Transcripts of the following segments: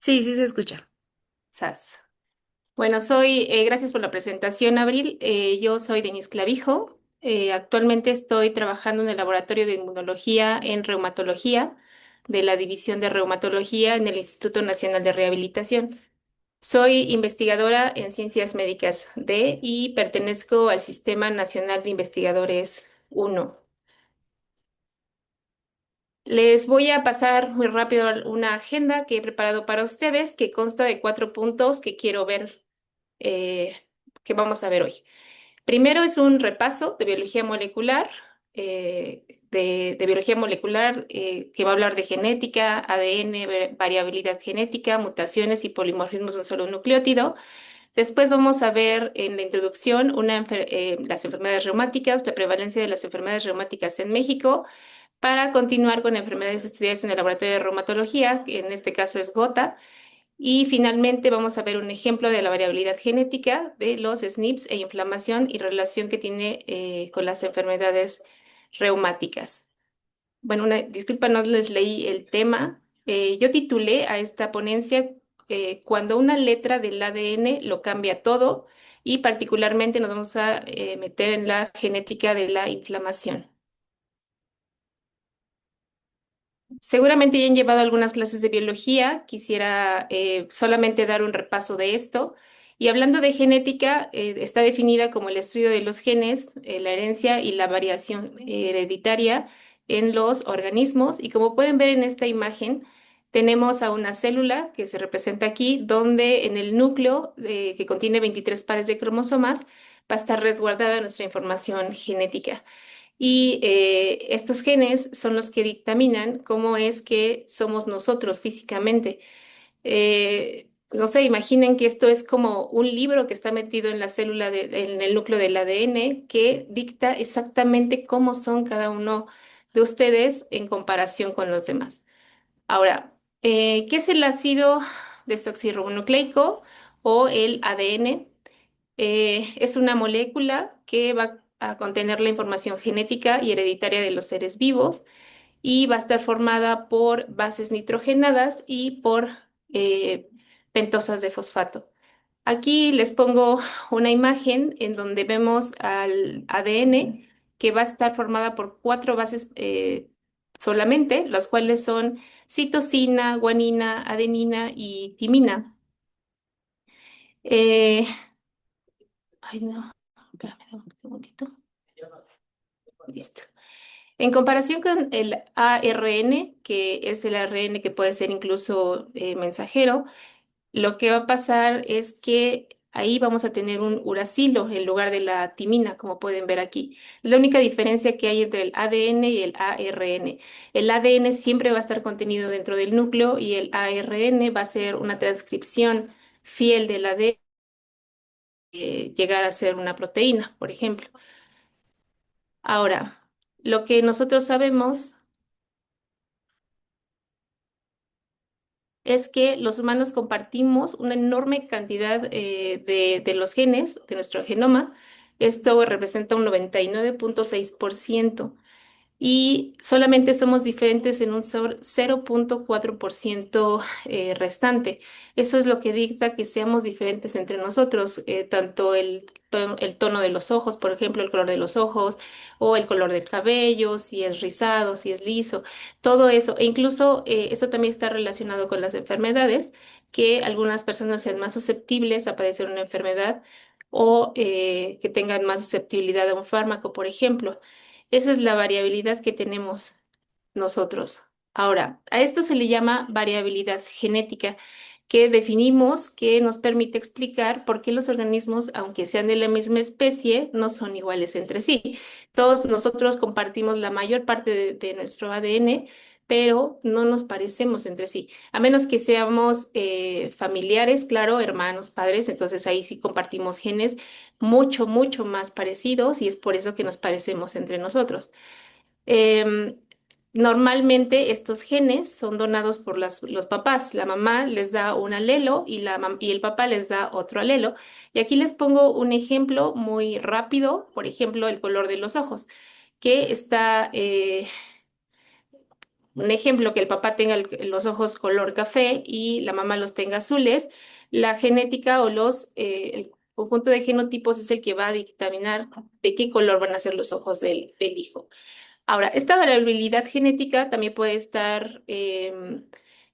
Sí, sí se escucha. Sas. Bueno, gracias por la presentación, Abril. Yo soy Denise Clavijo. Actualmente estoy trabajando en el Laboratorio de Inmunología en Reumatología de la División de Reumatología en el Instituto Nacional de Rehabilitación. Soy investigadora en Ciencias Médicas D y pertenezco al Sistema Nacional de Investigadores 1. Les voy a pasar muy rápido una agenda que he preparado para ustedes que consta de 4 puntos que quiero ver, eh, que vamos a ver hoy. Primero es un repaso de biología molecular, de biología molecular que va a hablar de genética, ADN, variabilidad genética, mutaciones y polimorfismos de un solo nucleótido. Después vamos a ver en la introducción las enfermedades reumáticas, la prevalencia de las enfermedades reumáticas en México, para continuar con enfermedades estudiadas en el laboratorio de reumatología, que en este caso es GOTA. Y finalmente vamos a ver un ejemplo de la variabilidad genética de los SNPs e inflamación y relación que tiene con las enfermedades reumáticas. Bueno, disculpa, no les leí el tema. Yo titulé a esta ponencia Cuando una letra del ADN lo cambia todo, y particularmente nos vamos a meter en la genética de la inflamación. Seguramente ya han llevado algunas clases de biología, quisiera solamente dar un repaso de esto. Y hablando de genética, está definida como el estudio de los genes, la herencia y la variación hereditaria en los organismos. Y como pueden ver en esta imagen, tenemos a una célula que se representa aquí, donde en el núcleo, que contiene 23 pares de cromosomas, va a estar resguardada nuestra información genética. Y estos genes son los que dictaminan cómo es que somos nosotros físicamente. No sé, imaginen que esto es como un libro que está metido en la célula, en el núcleo del ADN, que dicta exactamente cómo son cada uno de ustedes en comparación con los demás. Ahora, ¿qué es el ácido desoxirribonucleico o el ADN? Es una molécula que va a contener la información genética y hereditaria de los seres vivos, y va a estar formada por bases nitrogenadas y por eh, pentosas de fosfato. Aquí les pongo una imagen en donde vemos al ADN, que va a estar formada por 4 bases solamente, las cuales son citosina, guanina, adenina y timina. Eh, Ay, no, espérame, dame un segundito. Listo. En comparación con el ARN, que es el ARN que puede ser incluso mensajero, lo que va a pasar es que ahí vamos a tener un uracilo en lugar de la timina, como pueden ver aquí. Es la única diferencia que hay entre el ADN y el ARN. El ADN siempre va a estar contenido dentro del núcleo, y el ARN va a ser una transcripción fiel del ADN, llegar a ser una proteína, por ejemplo. Ahora, lo que nosotros sabemos es que los humanos compartimos una enorme cantidad de los genes de nuestro genoma. Esto representa un 99,6%, y solamente somos diferentes en un 0,4% restante. Eso es lo que dicta que seamos diferentes entre nosotros, tanto el tono de los ojos, por ejemplo, el color de los ojos, o el color del cabello, si es rizado, si es liso, todo eso. E incluso esto también está relacionado con las enfermedades, que algunas personas sean más susceptibles a padecer una enfermedad, o que tengan más susceptibilidad a un fármaco, por ejemplo. Esa es la variabilidad que tenemos nosotros. Ahora, a esto se le llama variabilidad genética, que definimos que nos permite explicar por qué los organismos, aunque sean de la misma especie, no son iguales entre sí. Todos nosotros compartimos la mayor parte de nuestro ADN, pero no nos parecemos entre sí. A menos que seamos familiares, claro, hermanos, padres, entonces ahí sí compartimos genes mucho, mucho más parecidos, y es por eso que nos parecemos entre nosotros. Em, Normalmente estos genes son donados por los papás. La mamá les da un alelo, y y el papá les da otro alelo. Y aquí les pongo un ejemplo muy rápido, por ejemplo, el color de los ojos, que está un ejemplo, que el papá tenga los ojos color café y la mamá los tenga azules, la genética o el conjunto de genotipos es el que va a dictaminar de qué color van a ser los ojos del hijo. Ahora, esta variabilidad genética también puede estar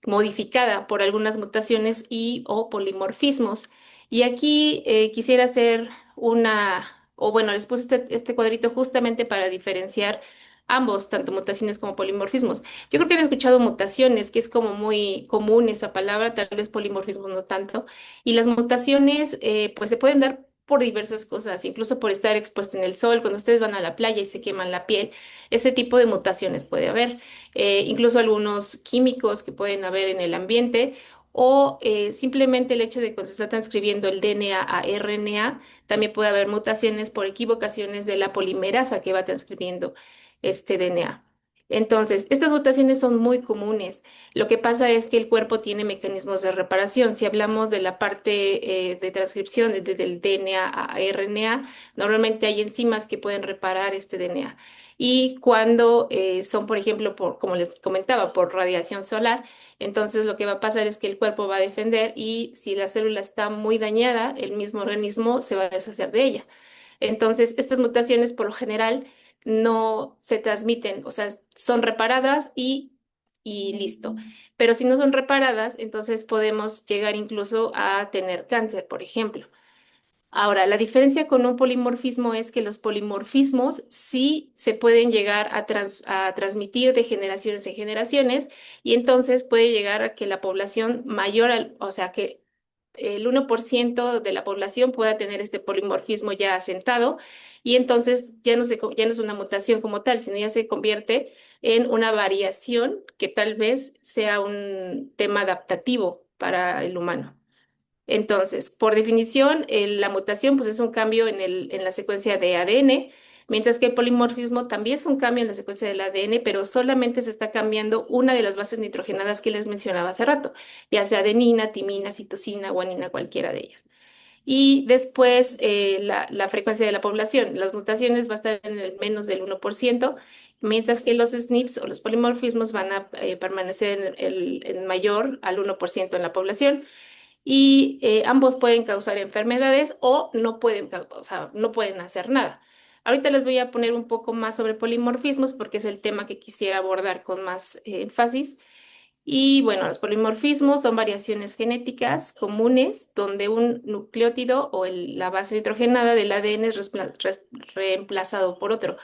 modificada por algunas mutaciones y o polimorfismos. Y aquí quisiera hacer o bueno, les puse este cuadrito justamente para diferenciar ambos, tanto mutaciones como polimorfismos. Yo creo que han escuchado mutaciones, que es como muy común esa palabra, tal vez polimorfismos no tanto. Y las mutaciones, pues se pueden dar por diversas cosas, incluso por estar expuesto en el sol, cuando ustedes van a la playa y se queman la piel. Ese tipo de mutaciones puede haber, incluso algunos químicos que pueden haber en el ambiente o simplemente el hecho de cuando se está transcribiendo el DNA a RNA, también puede haber mutaciones por equivocaciones de la polimerasa que va transcribiendo este DNA. Entonces, estas mutaciones son muy comunes. Lo que pasa es que el cuerpo tiene mecanismos de reparación. Si hablamos de la parte de transcripción del DNA a RNA, normalmente hay enzimas que pueden reparar este DNA. Y cuando son, por ejemplo, como les comentaba, por radiación solar, entonces lo que va a pasar es que el cuerpo va a defender y si la célula está muy dañada, el mismo organismo se va a deshacer de ella. Entonces, estas mutaciones por lo general no se transmiten, o sea, son reparadas y listo. Pero si no son reparadas, entonces podemos llegar incluso a tener cáncer, por ejemplo. Ahora, la diferencia con un polimorfismo es que los polimorfismos sí se pueden llegar a transmitir de generaciones en generaciones y entonces puede llegar a que la población mayor, o sea, que el 1% de la población pueda tener este polimorfismo ya asentado y entonces ya no es una mutación como tal, sino ya se convierte en una variación que tal vez sea un tema adaptativo para el humano. Entonces, por definición, la mutación pues, es un cambio en la secuencia de ADN, mientras que el polimorfismo también es un cambio en la secuencia del ADN, pero solamente se está cambiando una de las bases nitrogenadas que les mencionaba hace rato, ya sea adenina, timina, citosina, guanina, cualquiera de ellas. Y después la frecuencia de la población. Las mutaciones va a estar en el menos del 1%, mientras que los SNPs o los polimorfismos van a permanecer en mayor al 1% en la población y ambos pueden causar enfermedades o no pueden, o sea, no pueden hacer nada. Ahorita les voy a poner un poco más sobre polimorfismos porque es el tema que quisiera abordar con más énfasis. Y bueno, los polimorfismos son variaciones genéticas comunes donde un nucleótido o la base nitrogenada del ADN es reemplazado por otro.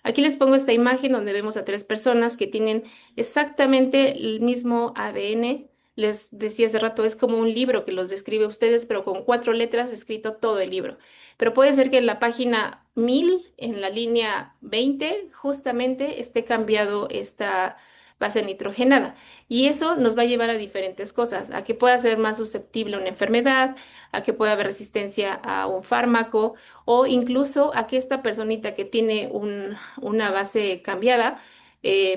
Aquí les pongo esta imagen donde vemos a tres personas que tienen exactamente el mismo ADN. Les decía hace rato, es como un libro que los describe a ustedes, pero con 4 letras escrito todo el libro. Pero puede ser que en la página 1000, en la línea 20, justamente esté cambiado esta base nitrogenada. Y eso nos va a llevar a diferentes cosas, a que pueda ser más susceptible a una enfermedad, a que pueda haber resistencia a un fármaco o incluso a que esta personita que tiene una base cambiada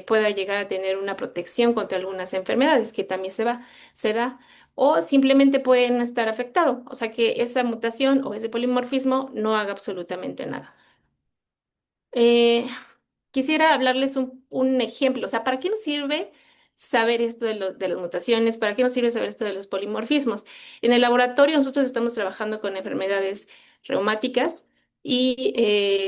pueda llegar a tener una protección contra algunas enfermedades que también se da. O simplemente puede no estar afectado, o sea que esa mutación o ese polimorfismo no haga absolutamente nada. Eh, Quisiera hablarles un ejemplo, o sea, ¿para qué nos sirve saber esto de las mutaciones? ¿Para qué nos sirve saber esto de los polimorfismos? En el laboratorio nosotros estamos trabajando con enfermedades reumáticas y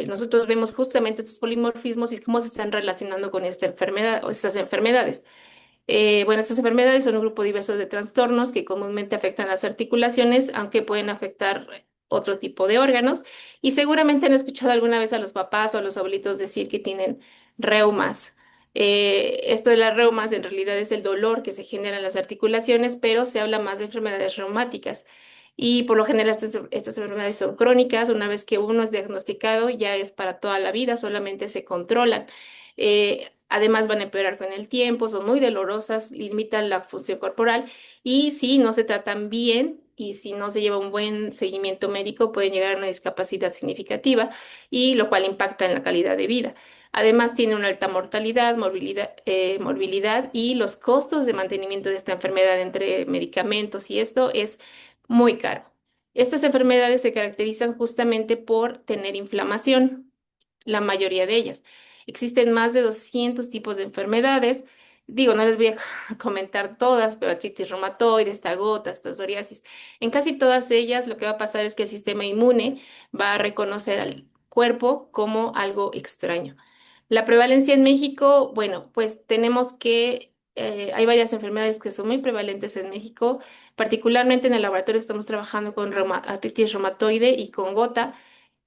nosotros vemos justamente estos polimorfismos y cómo se están relacionando con esta enfermedad o estas enfermedades. Bueno, estas enfermedades son un grupo diverso de trastornos que comúnmente afectan las articulaciones, aunque pueden afectar otro tipo de órganos. Y seguramente han escuchado alguna vez a los papás o a los abuelitos decir que tienen reumas. Esto de las reumas en realidad es el dolor que se genera en las articulaciones, pero se habla más de enfermedades reumáticas. Y por lo general estas enfermedades son crónicas. Una vez que uno es diagnosticado, ya es para toda la vida, solamente se controlan. Además van a empeorar con el tiempo, son muy dolorosas, limitan la función corporal y si no se tratan bien y si no se lleva un buen seguimiento médico, pueden llegar a una discapacidad significativa y lo cual impacta en la calidad de vida. Además, tiene una alta mortalidad, morbilidad y los costos de mantenimiento de esta enfermedad entre medicamentos y esto es muy caro. Estas enfermedades se caracterizan justamente por tener inflamación, la mayoría de ellas. Existen más de 200 tipos de enfermedades. Digo, no les voy a comentar todas, pero artritis reumatoide, esta gota, esta psoriasis. En casi todas ellas lo que va a pasar es que el sistema inmune va a reconocer al cuerpo como algo extraño. La prevalencia en México, bueno, pues tenemos que, hay varias enfermedades que son muy prevalentes en México, particularmente en el laboratorio estamos trabajando con artritis reumatoide y con gota.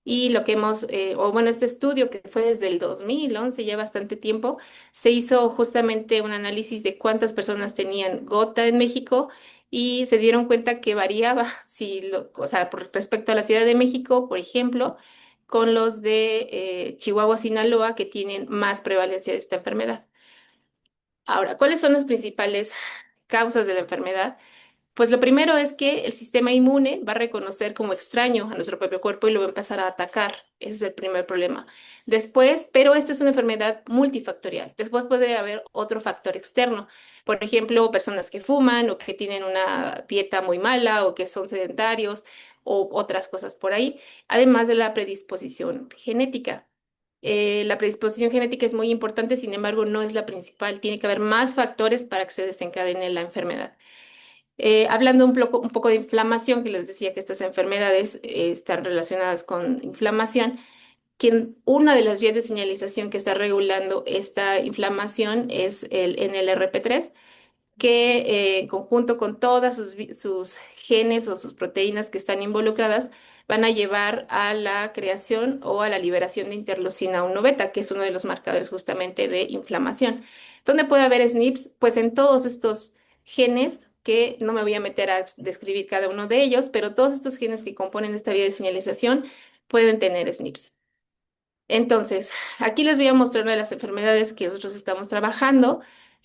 Y lo que hemos, o bueno, este estudio que fue desde el 2011, ya bastante tiempo, se hizo justamente un análisis de cuántas personas tenían gota en México y se dieron cuenta que variaba, si o sea, por respecto a la Ciudad de México, por ejemplo, con los de Chihuahua, Sinaloa, que tienen más prevalencia de esta enfermedad. Ahora, ¿cuáles son las principales causas de la enfermedad? Pues lo primero es que el sistema inmune va a reconocer como extraño a nuestro propio cuerpo y lo va a empezar a atacar. Ese es el primer problema. Después, pero esta es una enfermedad multifactorial. Después puede haber otro factor externo. Por ejemplo, personas que fuman o que tienen una dieta muy mala o que son sedentarios o otras cosas por ahí, además de la predisposición genética. La predisposición genética es muy importante, sin embargo, no es la principal. Tiene que haber más factores para que se desencadene la enfermedad. Hablando un poco de inflamación, que les decía que estas enfermedades están relacionadas con inflamación, una de las vías de señalización que está regulando esta inflamación es el NLRP3, que en conjunto con todas sus genes o sus proteínas que están involucradas van a llevar a la creación o a la liberación de interleucina 1 beta, que es uno de los marcadores justamente de inflamación. ¿Dónde puede haber SNPs? Pues en todos estos genes que no me voy a meter a describir cada uno de ellos, pero todos estos genes que componen esta vía de señalización pueden tener SNPs. Entonces, aquí les voy a mostrar una de las enfermedades que nosotros estamos trabajando,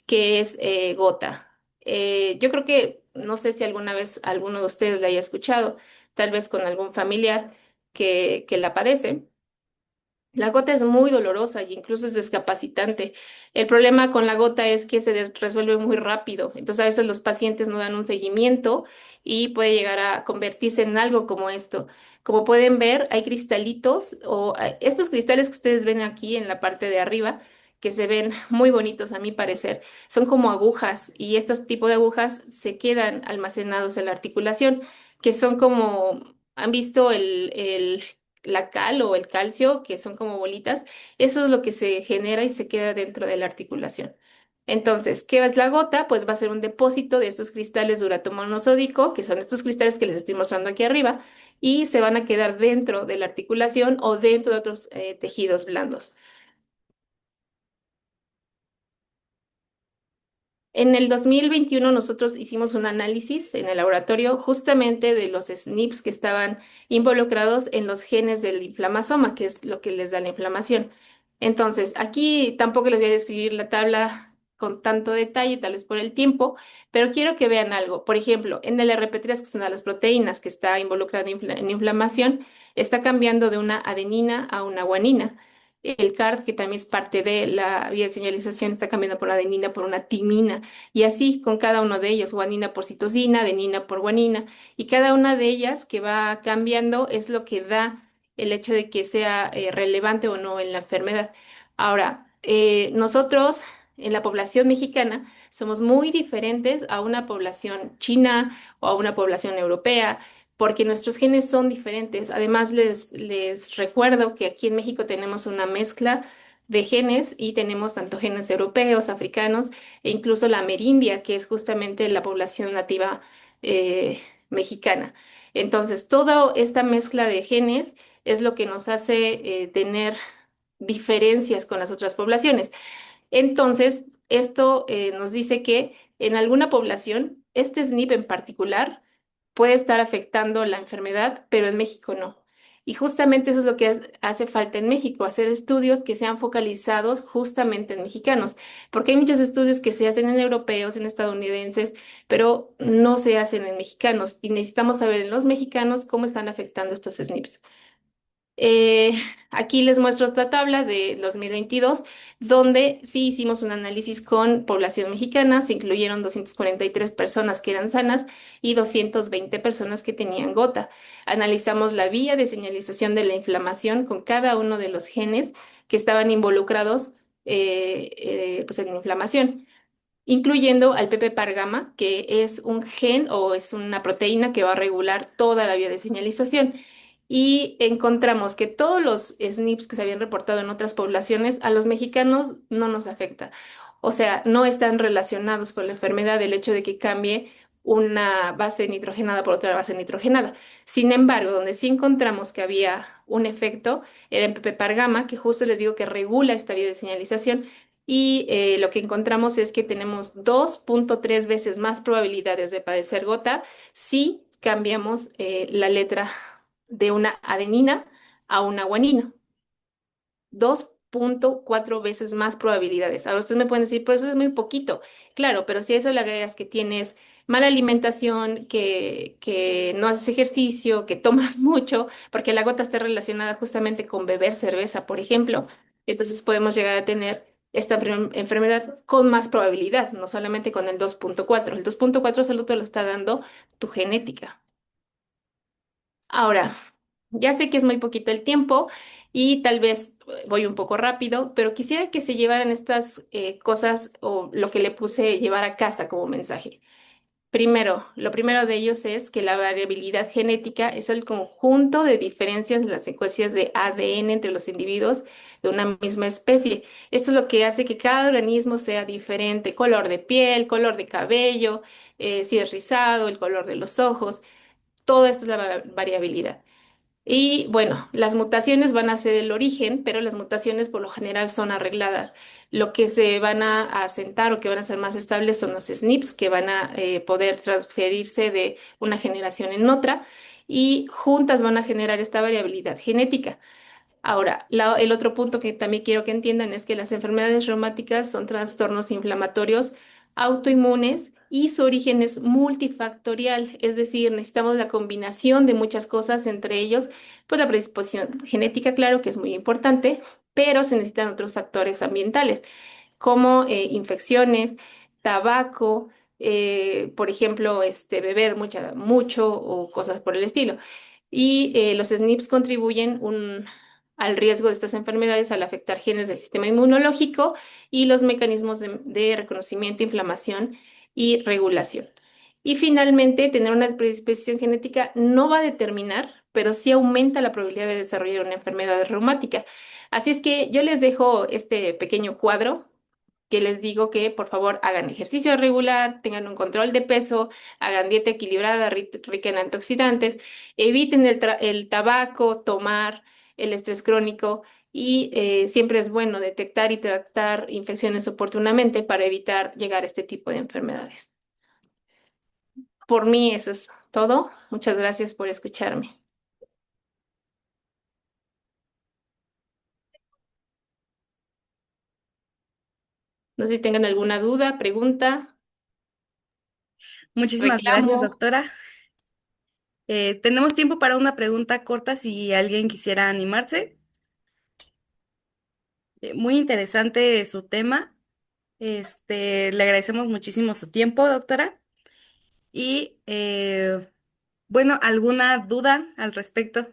que es gota. Yo creo que, no sé si alguna vez alguno de ustedes la haya escuchado, tal vez con algún familiar que la padece. La gota es muy dolorosa y incluso es discapacitante. El problema con la gota es que se resuelve muy rápido. Entonces, a veces los pacientes no dan un seguimiento y puede llegar a convertirse en algo como esto. Como pueden ver, hay cristalitos o estos cristales que ustedes ven aquí en la parte de arriba, que se ven muy bonitos a mi parecer, son como agujas y estos tipos de agujas se quedan almacenados en la articulación, que son como, ¿han visto la cal o el calcio, que son como bolitas? Eso es lo que se genera y se queda dentro de la articulación. Entonces, ¿qué es la gota? Pues va a ser un depósito de estos cristales de urato monosódico, que son estos cristales que les estoy mostrando aquí arriba, y se van a quedar dentro de la articulación o dentro de otros tejidos blandos. En el 2021 nosotros hicimos un análisis en el laboratorio justamente de los SNPs que estaban involucrados en los genes del inflamasoma, que es lo que les da la inflamación. Entonces, aquí tampoco les voy a describir la tabla con tanto detalle, tal vez por el tiempo, pero quiero que vean algo. Por ejemplo, en el RP3, que es una de las proteínas que está involucrada en inflamación, está cambiando de una adenina a una guanina. El CARD, que también es parte de la vía de señalización, está cambiando por adenina por una timina. Y así con cada uno de ellos, guanina por citosina, adenina por guanina, y cada una de ellas que va cambiando es lo que da el hecho de que sea relevante o no en la enfermedad. Ahora, nosotros en la población mexicana somos muy diferentes a una población china o a una población europea, porque nuestros genes son diferentes. Además, les recuerdo que aquí en México tenemos una mezcla de genes y tenemos tanto genes europeos, africanos, e incluso la amerindia, que es justamente la población nativa eh, mexicana. Entonces, toda esta mezcla de genes es lo que nos hace tener diferencias con las otras poblaciones. Entonces, esto nos dice que en alguna población, este SNP en particular puede estar afectando la enfermedad, pero en México no. Y justamente eso es lo que hace falta en México, hacer estudios que sean focalizados justamente en mexicanos, porque hay muchos estudios que se hacen en europeos, en estadounidenses, pero no se hacen en mexicanos y necesitamos saber en los mexicanos cómo están afectando estos SNPs. Eh, Aquí les muestro esta tabla de 2022, donde sí hicimos un análisis con población mexicana, se incluyeron 243 personas que eran sanas y 220 personas que tenían gota. Analizamos la vía de señalización de la inflamación con cada uno de los genes que estaban involucrados pues en la inflamación. incluyendo al PPPAR-gamma, que es un gen o es una proteína que va a regular toda la vía de señalización. Y encontramos que todos los SNPs que se habían reportado en otras poblaciones, a los mexicanos no nos afecta. O sea, no están relacionados con la enfermedad el hecho de que cambie una base nitrogenada por otra base nitrogenada. Sin embargo, donde sí encontramos que había un efecto era en PPPAR-gamma, que justo les digo que regula esta vía de señalización y lo que encontramos es que tenemos 2.3 veces más probabilidades de padecer gota si cambiamos la letra de una adenina a una guanina. 2.4 veces más probabilidades. Ahora ustedes me pueden decir, pero eso es muy poquito. Claro, pero si a eso le agregas que tienes mala alimentación, que no haces ejercicio, que tomas mucho, porque la gota está relacionada justamente con beber cerveza, por ejemplo, entonces podemos llegar a tener esta enfermedad con más probabilidad, no solamente con el 2.4. El 2.4 solo te lo está dando tu genética. Ahora, ya sé que es muy poquito el tiempo y tal vez voy un poco rápido, pero quisiera que se llevaran estas cosas o lo que le puse llevar a casa como mensaje. Primero, lo primero de ellos es que la variabilidad genética es el conjunto de diferencias en las secuencias de ADN entre los individuos de una misma especie. Esto es lo que hace que cada organismo sea diferente, color de piel, color de cabello, si es rizado, el color de los ojos, todo esto es la variabilidad. Y bueno, las mutaciones van a ser el origen, pero las mutaciones por lo general son arregladas. Lo que se van a asentar o que van a ser más estables son los SNPs, que van a poder transferirse de una generación en otra y juntas van a generar esta variabilidad genética. Ahora, el otro punto que también quiero que entiendan es que las enfermedades reumáticas son trastornos inflamatorios autoinmunes y su origen es multifactorial, es decir, necesitamos la combinación de muchas cosas, entre ellos, pues la predisposición genética, claro que es muy importante, pero se necesitan otros factores ambientales, como infecciones, tabaco, por ejemplo, beber mucho o cosas por el estilo. Y los SNPs contribuyen al riesgo de estas enfermedades al afectar genes del sistema inmunológico y los mecanismos de reconocimiento, inflamación y regulación. Y finalmente, tener una predisposición genética no va a determinar, pero sí aumenta la probabilidad de desarrollar una enfermedad reumática. Así es que yo les dejo este pequeño cuadro que les digo que por favor hagan ejercicio regular, tengan un control de peso, hagan dieta equilibrada, rica en antioxidantes, eviten el tabaco, tomar, el estrés crónico y siempre es bueno detectar y tratar infecciones oportunamente para evitar llegar a este tipo de enfermedades. Por mí eso es todo. Muchas gracias por escucharme. No sé si tengan alguna duda, pregunta, Muchísimas gracias, reclamo. doctora. Tenemos tiempo para una pregunta corta si alguien quisiera animarse. Muy interesante su tema. Le agradecemos muchísimo su tiempo, doctora. Y bueno, ¿alguna duda al respecto?